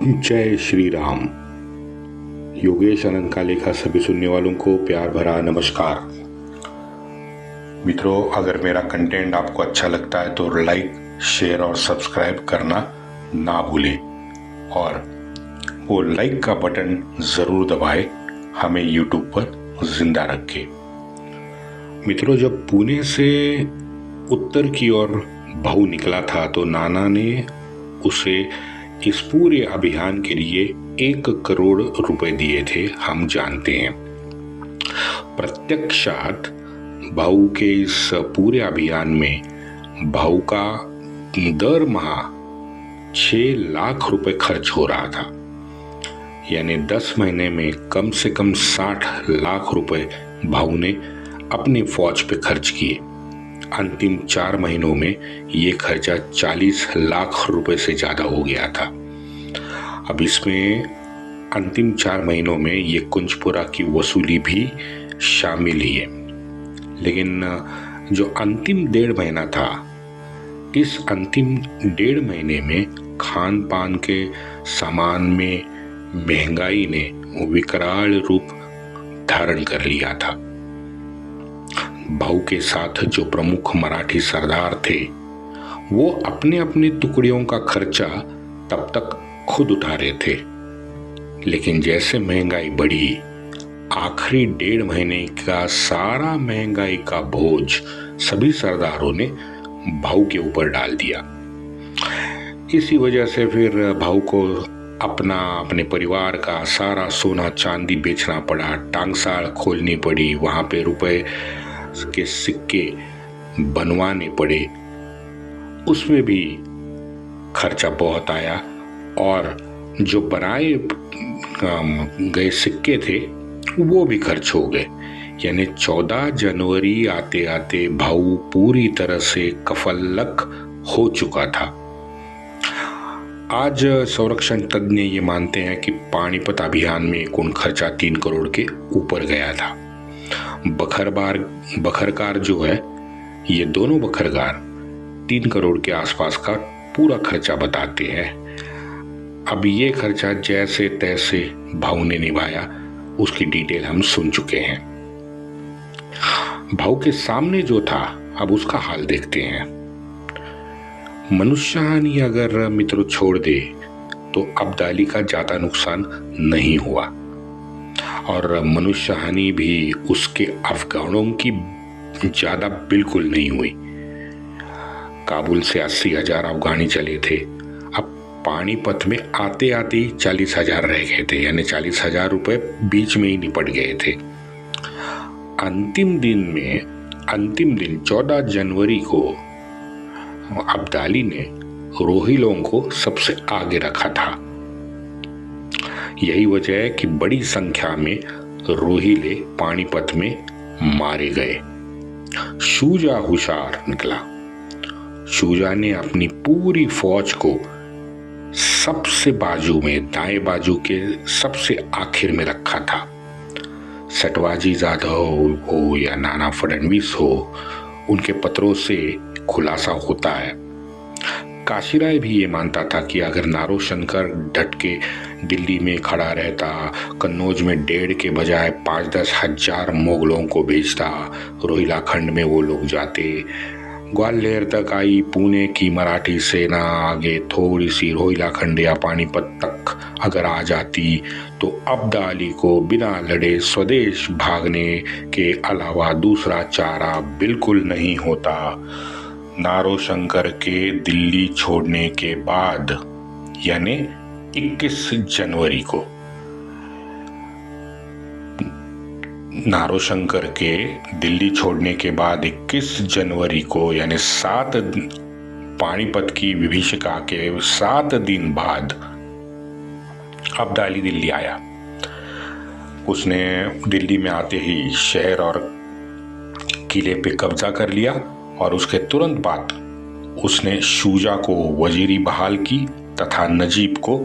जय श्री राम। योगेश आनंद का लेखा सभी सुनने वालों को प्यार भरा नमस्कार। मित्रों, अगर मेरा कंटेंट आपको अच्छा लगता है तो लाइक, शेयर और सब्सक्राइब करना ना भूलें और वो लाइक का बटन ज़रूर दबाएं, हमें यूट्यूब पर जिंदा रखें। मित्रों, जब पुणे से उत्तर की ओर भाऊ निकला था तो नाना ने उसे इस पूरे अभियान के लिए 1 करोड़ रुपए दिए थे, हम जानते हैं। प्रत्यक्षात भाऊ के इस पूरे अभियान में भाऊ का दर माह 6 लाख रुपए खर्च हो रहा था, यानी 10 महीने में कम से कम 60 लाख रुपए भाऊ ने अपनी फौज पे खर्च किए। अंतिम 4 महीनों में ये खर्चा 40 लाख रुपए से ज्यादा हो गया था। अब इसमें अंतिम 4 महीनों में ये कुंजपुरा की वसूली भी शामिल ही है। लेकिन जो अंतिम 1.5 महीना था, इस अंतिम 1.5 महीने में खान पान के सामान में महंगाई ने विकराल रूप धारण कर लिया था। भाऊ के साथ जो प्रमुख मराठी सरदार थे वो अपने अपने टुकड़ियों का खर्चा तब तक खुद उठा रहे थे, लेकिन जैसे महंगाई बढ़ी, आखिरी 1.5 महीने का सारा महंगाई का बोझ सभी सरदारों ने भाऊ के ऊपर डाल दिया। इसी वजह से फिर भाऊ को अपने परिवार का सारा सोना चांदी बेचना पड़ा, टांगसाल खोलनी पड़ी, वहां पे रुपए के सिक्के बनवाने पड़े। उसमें भी खर्चा बहुत आया और जो बनाए गए सिक्के थे वो भी खर्च हो गए। यानी 14 जनवरी आते आते भाऊ पूरी तरह से कफल्लक हो चुका था। आज संरक्षण तज्ञ ये मानते हैं कि पानीपत अभियान में कुल खर्चा 3 करोड़ के ऊपर गया था। बखरकार जो है, ये दोनों बखरकार 3 करोड़ के आसपास का पूरा खर्चा बताते हैं। अब ये खर्चा जैसे तैसे भाऊ ने निभाया, उसकी डिटेल हम सुन चुके हैं। भाऊ के सामने जो था, अब उसका हाल देखते हैं। मनुष्य हानि अगर मित्रों छोड़ दे तो अब्दाली का ज्यादा नुकसान नहीं हुआ और मनुष्य हानि भी उसके अफगानों की ज्यादा बिल्कुल नहीं हुई। काबुल से 80,000 अफगानी चले थे। अब पानीपत में आते आते 40,000 रह गए थे, यानी 40,000 रुपए बीच में ही निपट गए थे। अंतिम दिन 14 जनवरी को अब्दाली ने रोहिलों को सबसे आगे रखा था। यही वजह है कि बड़ी संख्या में रोहिले पानीपत में मारे गए। शुजा होशियार निकला। शुजा ने अपनी पूरी फौज को सबसे बाजू में, दाएं बाजू के सबसे आखिर में रखा था। सटवाजी जाधव हो या नाना फडणवीस हो, उनके पत्रों से खुलासा होता है। काशीराय भी ये मानता था कि अगर नारोशंकर डट के दिल्ली में खड़ा रहता, कन्नौज में 1.5 के बजाय 5-10 हजार मुगलों को भेजता, रोहिला खंड में वो लोग जाते, ग्वालियर तक आई पुणे की मराठी सेना आगे थोड़ी सी रोहिला खंड या पानीपत तक अगर आ जाती तो अब्दाली को बिना लड़े स्वदेश भागने के अलावा दूसरा चारा बिल्कुल नहीं होता। नारोशंकर के दिल्ली छोड़ने के बाद, यानी 21 जनवरी को, नारोशंकर के दिल्ली छोड़ने के बाद 21 जनवरी को, यानी 7 पानीपत की विभीषिका के 7 दिन बाद अब्दाली दिल्ली आया। उसने दिल्ली में आते ही शहर और किले पे कब्जा कर लिया और उसके तुरंत बाद उसने शुजा को वजीरी बहाल की तथा नजीब को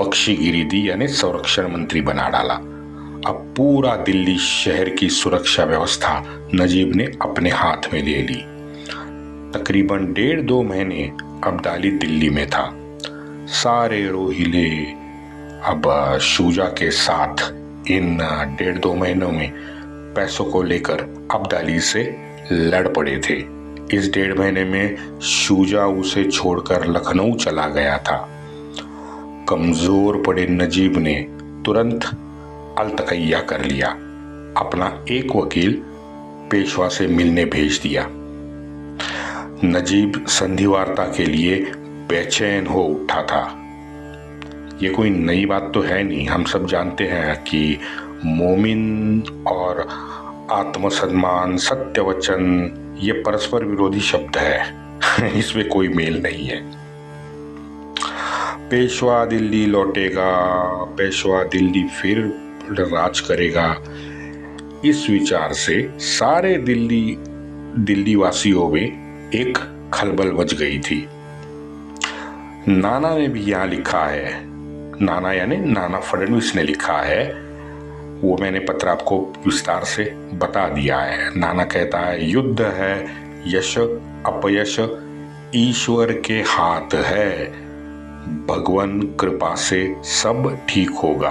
बख्शीगिरी दी, यानी संरक्षण मंत्री बना डाला। अब पूरा दिल्ली शहर की सुरक्षा व्यवस्था नजीब ने अपने हाथ में ले ली। तकरीबन 1.5-2 महीने अब्दाली दिल्ली में था। सारे रोहिले अब शुजा के साथ इन 1.5-2 महीनों में पैसों को लेकर अब्दाली से लड़ पड़े थे। इस 1.5 महीने में शुजा उसे छोड़कर लखनऊ चला गया था। कमजोर पड़े नजीब ने तुरंत अलतकैया कर लिया, अपना एक वकील पेशवा से मिलने भेज दिया। नजीब संधिवार्ता के लिए बेचैन हो उठा था। ये कोई नई बात तो है नहीं, हम सब जानते हैं कि मोमिन और आत्मसम्मान, सत्य वचन ये परस्पर विरोधी शब्द है। इसमें कोई मेल नहीं है। पेशवा दिल्ली लौटेगा, पेशवा दिल्ली फिर राज करेगा, इस विचार से सारे दिल्ली वासियों में एक खलबल मच गई थी। नाना ने भी यहाँ लिखा है, नाना यानी नाना फडणवीस ने लिखा है, वो मैंने पत्र आपको विस्तार से बता दिया है। नाना कहता है, युद्ध है, यश अपयश ईश्वर के हाथ है, भगवान कृपा से सब ठीक होगा।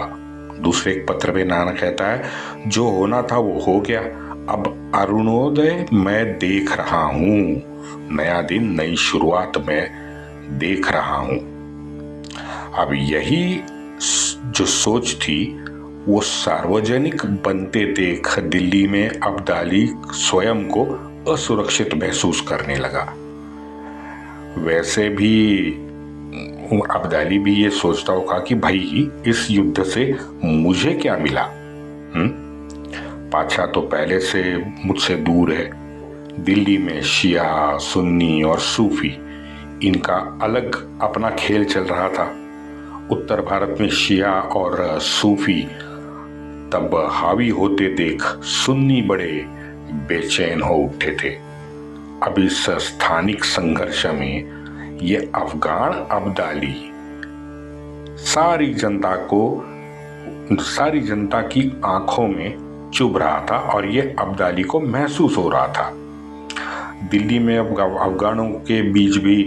दूसरे एक पत्र में नाना कहता है, जो होना था वो हो गया, अब अरुणोदय मैं देख रहा हूं, नया दिन नई शुरुआत में देख रहा हूं। अब यही जो सोच थी वो सार्वजनिक बनते देख दिल्ली में अब्दाली स्वयं को असुरक्षित महसूस करने लगा। वैसे भी अब्दाली भी ये सोचता होगा कि भाई इस युद्ध से मुझे क्या मिला। पातशाह तो पहले से मुझसे दूर है। दिल्ली में शिया, सुन्नी और सूफी इनका अलग अपना खेल चल रहा था। उत्तर भारत में शिया और सूफी तब हावी होते देख सुन्नी बड़े बेचैन हो उठे थे। अब इस स्थानिक संघर्ष में ये अफगान अब्दाली सारी जनता की आंखों में चुभ रहा था और ये अब्दाली को महसूस हो रहा था। दिल्ली में अब अफगानों के बीच भी,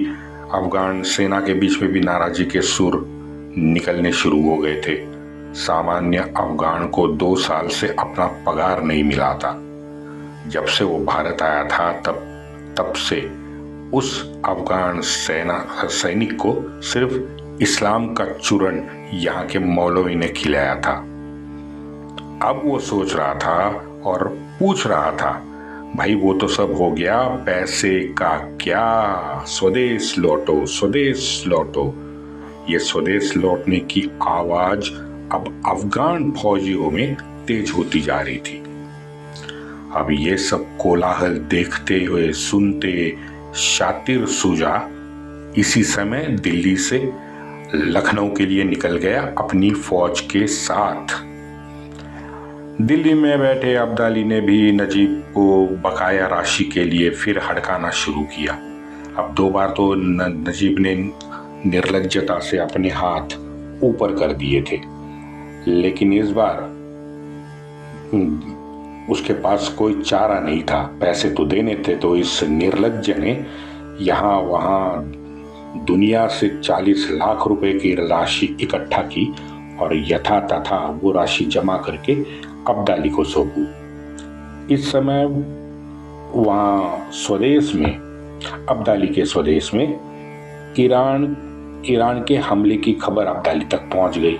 अफगान सेना के बीच में भी नाराजगी के सुर निकलने शुरू हो गए थे। सामान्य अफगान को 2 साल से अपना पगार नहीं मिला था। जब से वो भारत आया था तब से उस अफगान सैनिक को सिर्फ इस्लाम का चूरन यहाँ के मौलवी ने खिलाया था। अब वो सोच रहा था और पूछ रहा था, भाई वो तो सब हो गया, पैसे का क्या, स्वदेश लौटो, स्वदेश लौटो। ये स्वदेश लौटने की आवाज अब अफगान फौजियों में तेज होती जा रही थी। अब ये सब कोलाहल देखते हुए सुनते शातिर शुजा इसी समय दिल्ली से लखनऊ के लिए निकल गया अपनी फौज के साथ। दिल्ली में बैठे अब्दाली ने भी नजीब को बकाया राशि के लिए फिर हड़काना शुरू किया। अब 2 बार तो नजीब ने निर्लज्जता से अपने हाथ ऊपर कर दिए थे, लेकिन इस बार उसके पास कोई चारा नहीं था। पैसे तो देने थे, तो इस निर्लज्ज ने यहाँ वहाँ दुनिया से 40 लाख रुपए की राशि इकट्ठा की और यथा तथा वो राशि जमा करके अब्दाली को सौंपी। इस समय वहाँ स्वदेश में, अब्दाली के स्वदेश में ईरान के हमले की खबर अब्दाली तक पहुंच गई।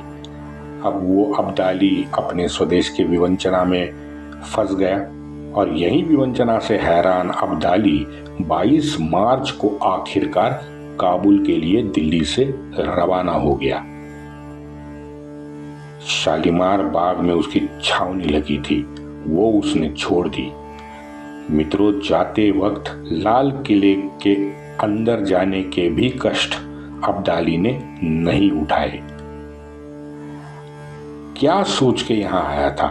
अब वो अब्दाली अपने स्वदेश के विवंचना में फंस गया और यही विवंचना से हैरान अब्दाली 22 मार्च को आखिरकार काबुल के लिए दिल्ली से रवाना हो गया। शालीमार बाग में उसकी छावनी लगी थी, वो उसने छोड़ दी। मित्रों, जाते वक्त लाल किले के अंदर जाने के भी कष्ट अब्दाली ने नहीं उठाए। क्या सोच के यहां आया था?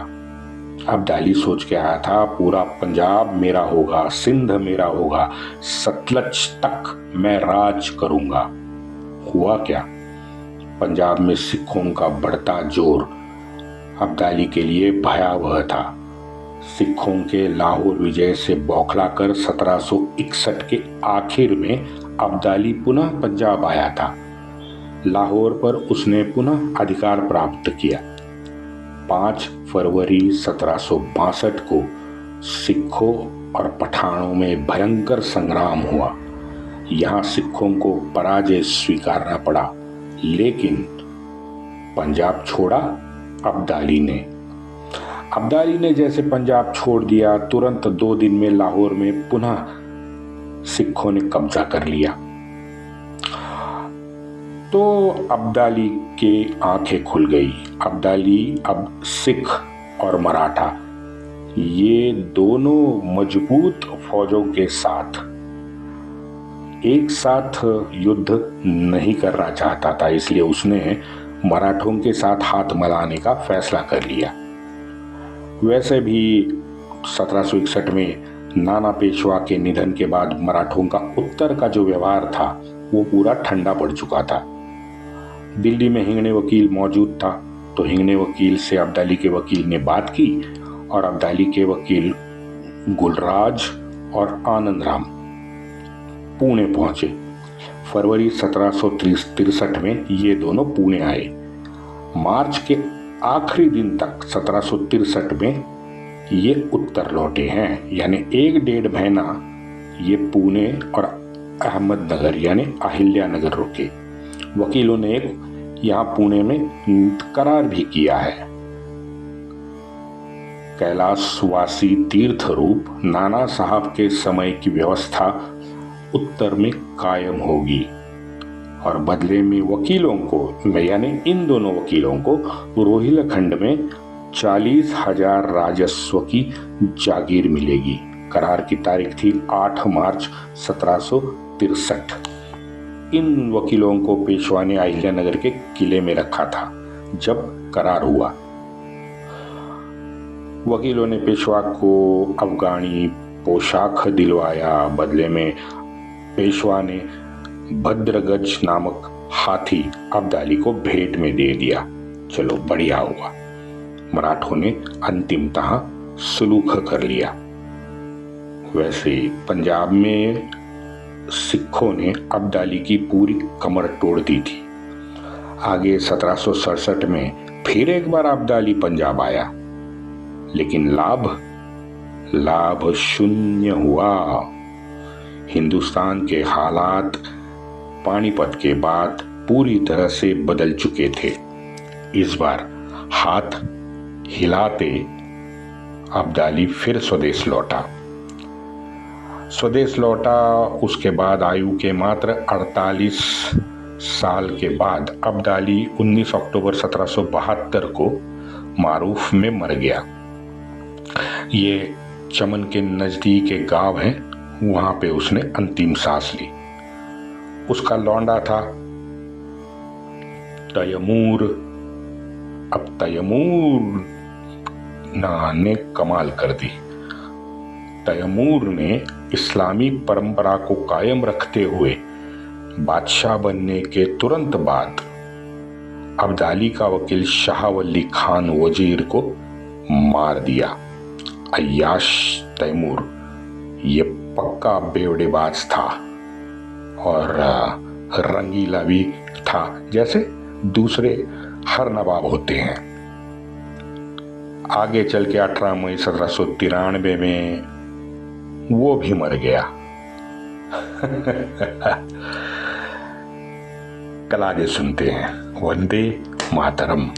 अब्दाली सोच के आया था पूरा पंजाब मेरा होगा, सिंध मेरा होगा, सतलज तक मैं राज करूंगा। हुआ क्या? पंजाब में सिखों का बढ़ता जोर अब्दाली के लिए भयावह था। सिखों के लाहौर विजय से बौखलाकर 1761 के आखिर में अब्दाली पुनः पंजाब आया था, लाहौर पर उसने पुनः अधिकार प्राप्त किया। 5 फरवरी 1762 को सिखों और पठानों में भयंकर संग्राम हुआ। यहाँ सिखों को पराजय स्वीकारना पड़ा, लेकिन पंजाब छोड़ा अब्दाली ने। अब्दाली ने जैसे पंजाब छोड़ दिया, तुरंत 2 दिन में लाहौर में पुनः सिखों ने कब्जा कर लिया। तो अब्दाली के आंखें खुल गई। अब्दाली अब सिख और मराठा ये दोनों मजबूत फौजों के साथ एक साथ युद्ध नहीं करना चाहता था, इसलिए उसने मराठों के साथ हाथ मिलाने का फैसला कर लिया। वैसे भी 1761 में नाना पेशवा के निधन के बाद मराठों का उत्तर का जो व्यवहार था वो पूरा ठंडा पड़ चुका था। दिल्ली में हिंगणे वकील मौजूद था, तो हिंगणे वकील से अब्दाली के वकील ने बात की और अब्दाली के वकील गुलराज और आनंद राम पुणे पहुंचे। फरवरी 1763 में ये दोनों पुणे आए। मार्च के आखिरी दिन तक 1763 में ये उत्तर लौटे हैं, यानी 1-1.5 महीना ये पुणे और अहमदनगर यानी अहिल्यानगर रुके। वकीलों ने यहाँ पुणे में करार भी किया है। कैलाशवासी तीर्थ रूप नाना साहब के समय की व्यवस्था उत्तर में कायम होगी और बदले में वकीलों को यानी इन दोनों वकीलों को रोहिलखंड में 40,000 राजस्व की जागीर मिलेगी। करार की तारीख थी 8 मार्च 1763। इन वकीलों को पेशवा ने अहिल्यानगर के किले में रखा था जब करार हुआ। वकीलों ने पेशवा को अफगानी पोशाक दिलवाया। बदले में पेशवा ने भद्रगज नामक हाथी अब्दाली को भेंट में दे दिया। चलो बढ़िया हुआ, मराठों ने अंतिमतः सुलूख कर लिया। वैसे पंजाब में सिखों ने अब्दाली की पूरी कमर तोड़ दी थी। आगे 1767 में फिर एक बार अब्दाली पंजाब आया, लेकिन लाभ शून्य हुआ। हिंदुस्तान के हालात पानीपत के बाद पूरी तरह से बदल चुके थे। इस बार हाथ हिलाते अब्दाली फिर स्वदेश लौटा। उसके बाद आयु के मात्र 48 साल के बाद अब्दाली 19 अक्टूबर 1772 को मारूफ में मर गया। ये चमन के नजदीक एक गांव है, वहां पे उसने अंतिम सांस ली। उसका लौंडा था तैमूर। अब तैमूर ने कमाल कर दी। तैमूर ने इस्लामी परंपरा को कायम रखते हुए बादशाह बनने के तुरंत बाद अब्दाली का वकील शाह वली खान वजीर को मार दिया। अय्याश तैमूर ये पक्का बेवड़ेबाज था और रंगीला भी था, जैसे दूसरे हर नवाब होते हैं। आगे चल के 18 मई 1793 में वो भी मर गया। कल आगे सुनते हैं। वंदे मातरम।